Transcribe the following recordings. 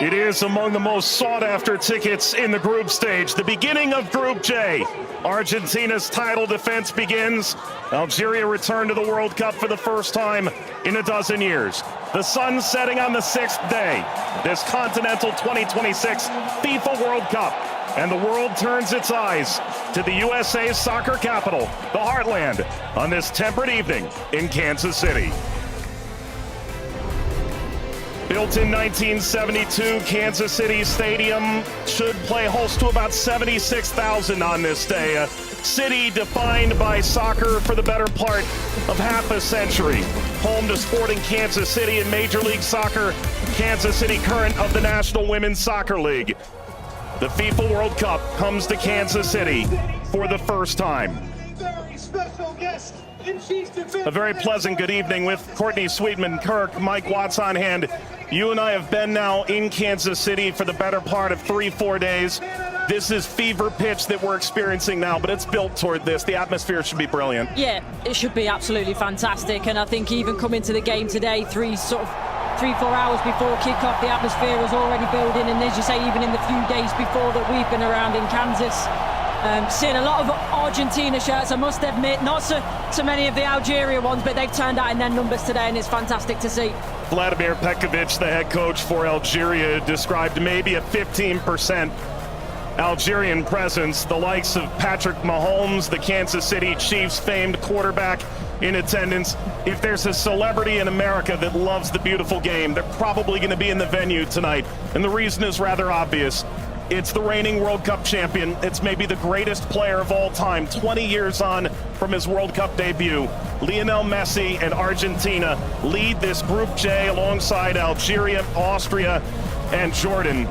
It is among the most sought-after tickets in the group stage. The beginning of Group J. Argentina's title defense begins. Algeria returned to the World Cup for the first time in a dozen years. The sun setting on the sixth day. This Continental 2026 FIFA World Cup. And the world turns its eyes to the USA's soccer capital, the Heartland, on this temperate evening in Kansas City. Built in 1972, Kansas City Stadium should play host to about 76,000 on this day. A city defined by soccer for the better part of half a century. Home to Sporting Kansas City in Major League Soccer, Kansas City current of the National Women's Soccer League. The FIFA World Cup comes to Kansas City for the first time. A very pleasant good evening with Courtney Sweetman-Kirk, Mike Watts on hand. You and I have been now in Kansas City for the better part of 3-4 days. This is fever pitch that we're experiencing now, but it's built toward this. The atmosphere should be brilliant. Yeah, it should be absolutely fantastic. And I think even coming to the game today, 3-4 hours before kickoff, the atmosphere was already building. And as you say, even in the few days before that we've been around in Kansas, seeing a lot of Argentina shirts, I must admit, not so many of the Algeria ones, but they've turned out in their numbers today, and it's fantastic to see. Vladimir Petkovic, the head coach for Algeria, described maybe a 15% Algerian presence. The likes of Patrick Mahomes, the Kansas City Chiefs famed quarterback, in attendance. If there's a celebrity in America that loves the beautiful game, they're probably going to be in the venue tonight. And the reason is rather obvious. It's the reigning World Cup champion. It's maybe the greatest player of all time, 20 years on from his World Cup debut. Lionel Messi and Argentina lead this Group J alongside Algeria, Austria, and Jordan.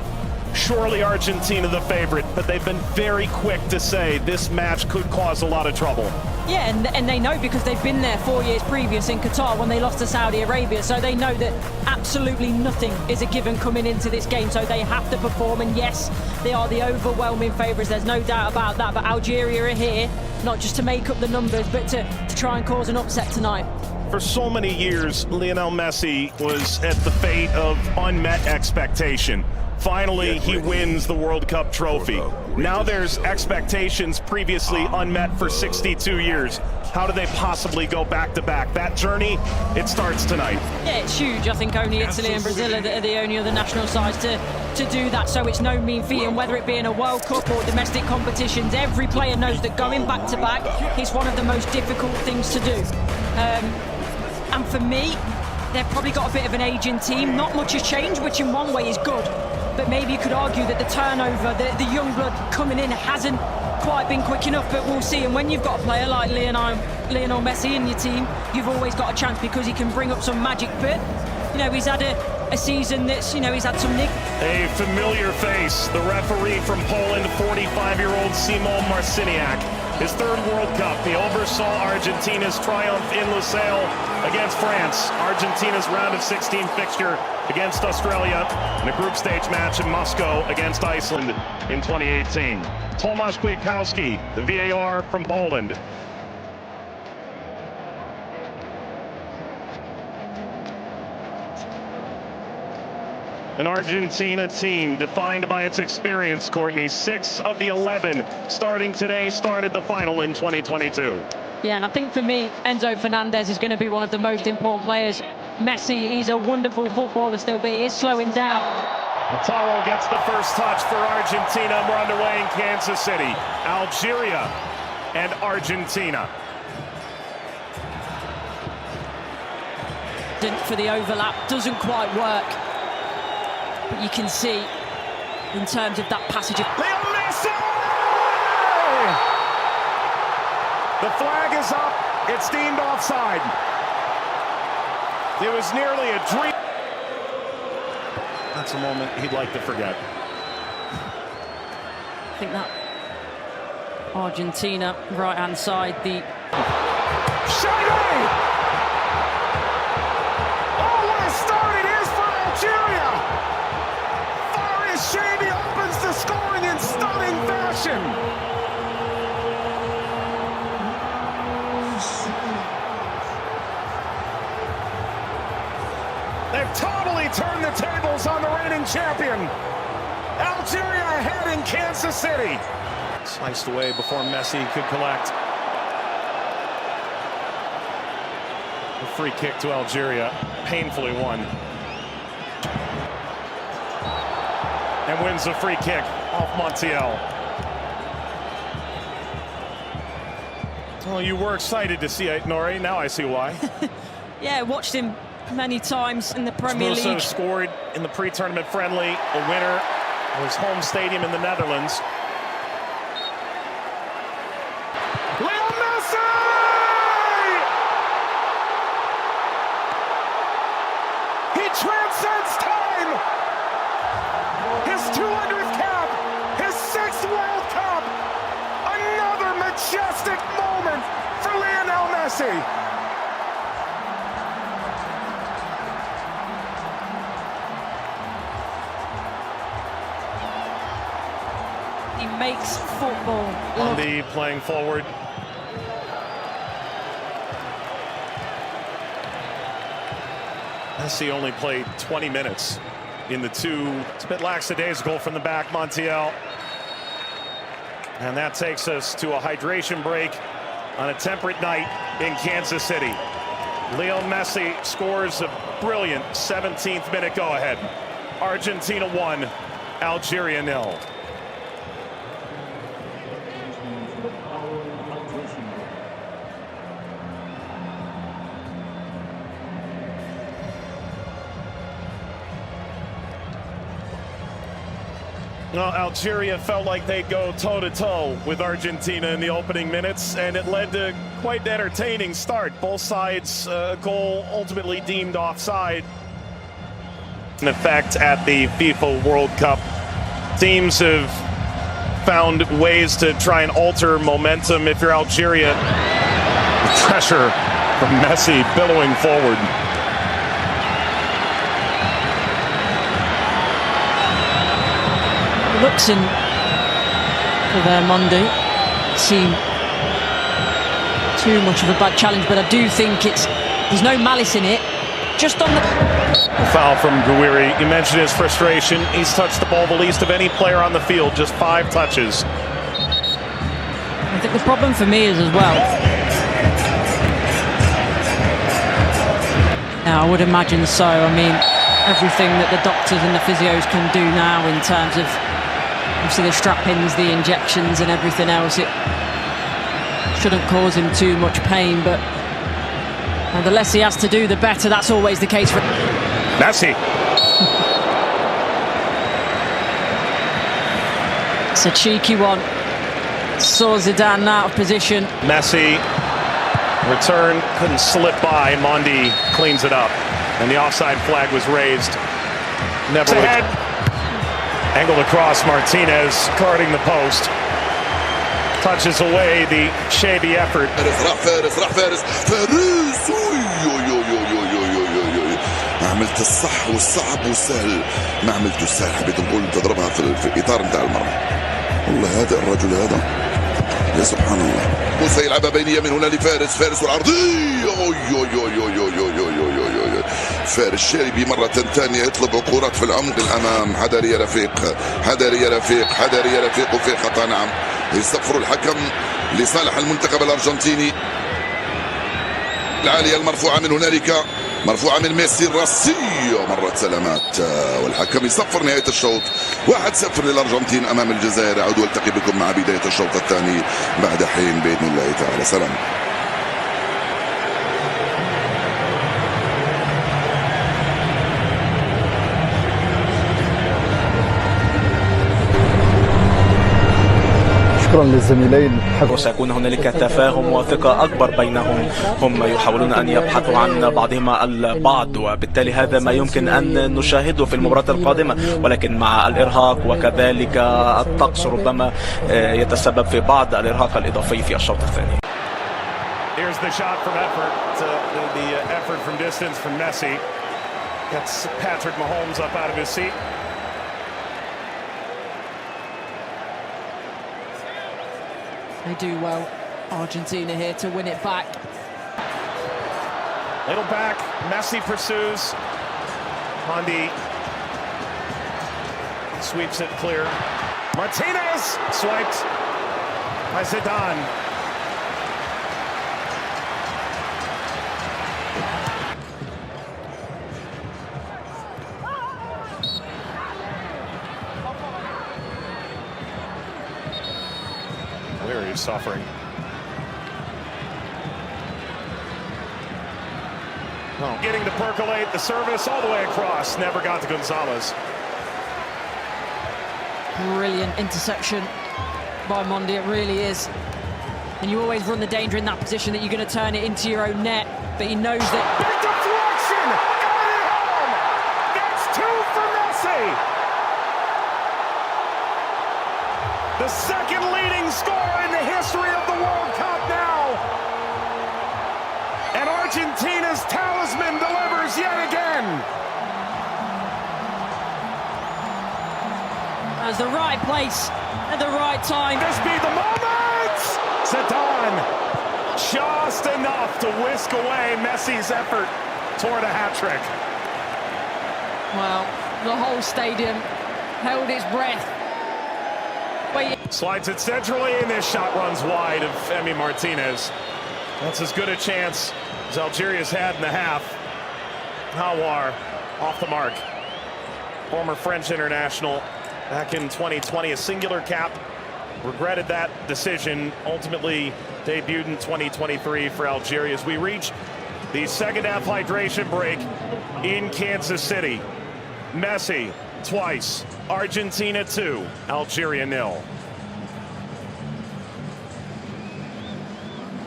Surely Argentina the favorite, but they've been very quick to say this match could cause a lot of trouble. Yeah, and they know because they've been there 4 years previous in Qatar when they lost to Saudi Arabia, so they know that absolutely nothing is a given coming into this game, so they have to perform. And yes, they are the overwhelming favourites, there's no doubt about that, but Algeria are here not just to make up the numbers, but to try and cause an upset tonight. For so many years, Lionel Messi was at the fate of unmet expectation. Finally, he wins the World Cup trophy. Now there's expectations previously unmet for 62 years. How do they possibly go back-to-back? That journey, it starts tonight. Yeah, it's huge. I think only Italy and Brazil are the only other national sides to do that, so it's no mean feat. And whether it be in a World Cup or domestic competitions, every player knows that going back-to-back is one of the most difficult things to do. And for me, they've probably got a bit of an aging team. Not much has changed, which in one way is good. But maybe you could argue that the turnover, the young blood coming in hasn't quite been quick enough, but we'll see. And when you've got a player like Lionel Messi in your team, you've always got a chance because he can bring up some magic. But, you know, he's had a season that's, you know, he's had some nick. A familiar face, the referee from Poland, 45-year-old Szymon Marciniak. His third World Cup, he oversaw Argentina's triumph in Lusail against France. Argentina's round of 16 fixture against Australia in a group stage match in Moscow against Iceland in 2018. Tomasz Kwiatkowski, the VAR from Poland. An Argentina team defined by its experience, Courtney. 6 of the 11 starting today started the final in 2022. Yeah, and I think for me, Enzo Fernandez is going to be one of the most important players. Messi, he's a wonderful footballer still, but he is slowing down. Lautaro gets the first touch for Argentina. We're underway in Kansas City. Algeria and Argentina. For the overlap, doesn't quite work. But you can see, in terms of that passage of... Lionel Messi! The flag is up. It's deemed offside. It was nearly a dream. That's a moment he'd like to forget. I think that Argentina, right-hand side, the... Shady! Oh, what a start it is for Algeria! Shady opens the scoring in stunning fashion. They've totally turned the tables on the reigning champion. Algeria ahead in Kansas City. Sliced away before Messi could collect. A free kick to Algeria, painfully won. And wins the free kick off Montiel. Well, you were excited to see it, Nori. Now I see why. Yeah, watched him many times in the Premier League. Also scored in the pre-tournament friendly, a winner of his home stadium in the Netherlands. Lionel Messi! He transcends time! His 200th cap, his 6th World Cup, another majestic moment for Lionel Messi. He makes football. Andy playing forward. Messi only played 20 minutes in the two. It's a bit lackadaisical from the back, Montiel. And that takes us to a hydration break on a temperate night in Kansas City. Lionel Messi scores a brilliant 17th minute go-ahead. Argentina 1, Algeria 0. Well, Algeria felt like they'd go toe-to-toe with Argentina in the opening minutes, and it led to quite an entertaining start. Both sides, a goal ultimately deemed offside. In effect at the FIFA World Cup, teams have found ways to try and alter momentum. If you're Algeria, pressure from Messi billowing forward. Looks in for their Monday. Seem too much of a bad challenge, but I do think there's no malice in it. Just on the foul from Gouiri. You mentioned his frustration. He's touched the ball the least of any player on the field, just 5 touches. I think the problem for me is as well. Now, I would imagine so. I mean, everything that the doctors and the physios can do now in terms of obviously the strap-ins, the injections and everything else, it shouldn't cause him too much pain, but the less he has to do, the better. That's always the case for Messi. It's a cheeky one. Saw Zidane out of position. Messi, return, couldn't slip by. Mondi cleans it up, and the offside flag was raised. Never ahead. Angled across, Martinez guarding the post. Touches away the shady effort. ما عملت الصح والصعب والسهل، ما عملت السهل. حبيت نقول تضربها في الاطار نتاع المرمى. والله هذا الرجل هذا يا سبحان الله. موسى يلعبها بينيه من هنا لفارس، فارس والعرضيه. فارس الشاربي مرة ثانية يطلب كرات في العمق الأمام. حذر يا رفيق، حذر يا رفيق، حذر يا رفيق. وفي خطأ نعم. يصفر الحكم لصالح المنتخب الأرجنتيني. العالية المرفوعة من هنالك، مرفوعة من ميسي الراسية. مرت سلامات والحكم يصفر نهاية الشوط. 1-0 للأرجنتين أمام الجزائر. أعود والتقي بكم مع بداية الشوط الثاني بعد حين بإذن الله تعالى. سلام. شكرا للزميلين. وسيكون هنالك تفاهم وثقة أكبر بينهم. هم يحاولون أن يبحثوا عن بعضهما البعض، وبالتالي هذا ما يمكن أن نشاهده في المباراة القادمة، ولكن مع الإرهاق وكذلك الطقس ربما يتسبب في بعض الإرهاق الإضافي في الشوط الثاني. Here's the shot from effort. The effort from distance from Messi gets Patrick Mahomes up out of his seat. They do well, Argentina here to win it back. Little back, Messi pursues. Mondi Sweeps it clear. Martinez swiped by Zidane. Where he's suffering. Oh. Getting to percolate the service all the way across. Never got to Gonzalez. Brilliant interception by Mondi, it really is. And you always run the danger in that position that you're going to turn it into your own net, but he knows that. Big deflection! Got it home! That's 2 for Messi! The second leading scorer in the history of the World Cup now! And Argentina's talisman delivers yet again! That's the right place at the right time. This be the moment! Zidane, just enough to whisk away Messi's effort toward a hat-trick. Well, the whole stadium held its breath. Slides it centrally, and this shot runs wide of Emi Martinez. That's as good a chance as Algeria's had in the half. Hawar off the mark. Former French international. Back in 2020, a singular cap. Regretted that decision. Ultimately debuted in 2023 for Algeria as we reach the second half hydration break in Kansas City. Messi twice. Argentina 2, Algeria 0.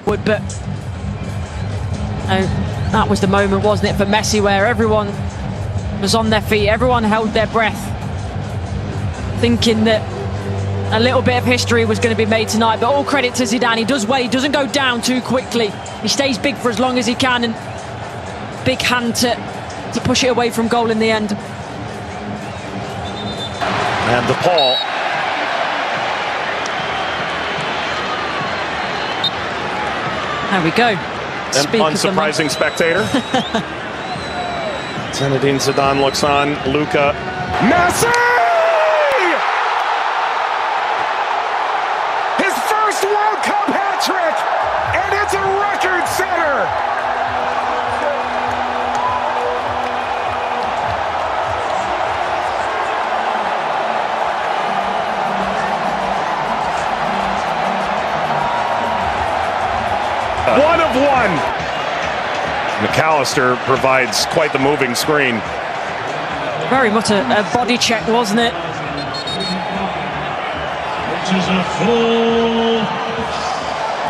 But that was the moment, wasn't it, for Messi, where everyone was on their feet, everyone held their breath, thinking that a little bit of history was going to be made tonight. But all credit to Zidane. He does well. He doesn't go down too quickly. He stays big for as long as he can, and big hand to push it away from goal in the end. And DePaul. There we go. An unsurprising spectator. Zinedine Zidane looks on. Luka. Messi! His first World Cup hat-trick! And it's a record setter! One of one. McAllister provides quite the moving screen. Very much a body check, wasn't it?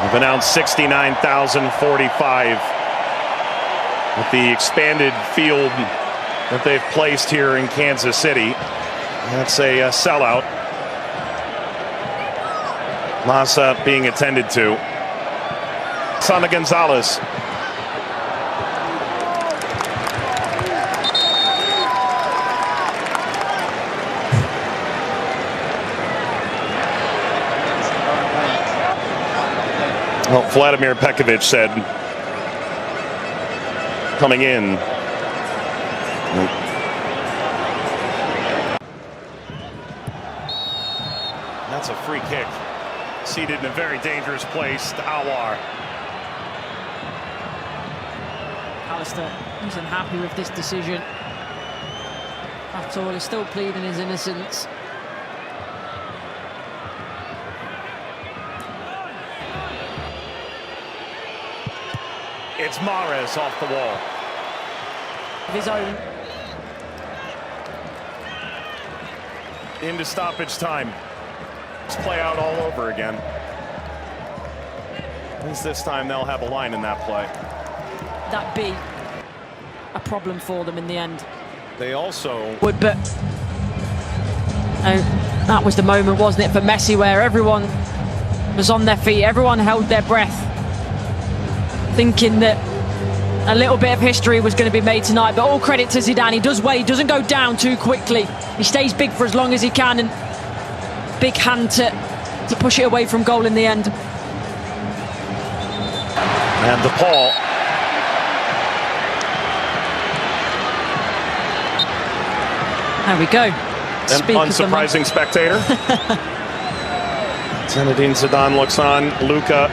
We've announced 69,045 with the expanded field that they've placed here in Kansas City. That's a sellout. Massa being attended to. Sana Gonzalez. Well, Vladimir Pekovic said, coming in. That's a free kick. Seated in a very dangerous place to Hawar. Alistair isn't happy with this decision at all. He's still pleading his innocence. It's Mahrez off the wall. Of his own. Into stoppage time. Let's play out all over again. At least this time they'll have a line in that play. That be a problem for them in the end. They also But that was the moment, wasn't it, for Messi, where everyone was on their feet, everyone held their breath, thinking that a little bit of history was going to be made tonight. But all credit to Zidane. He does well. He doesn't go down too quickly. He stays big for as long as he can, and big hand to push it away from goal in the end. and DePaul. There we go. Speak of the unsurprising spectator. Zinedine Zidane looks on. Luka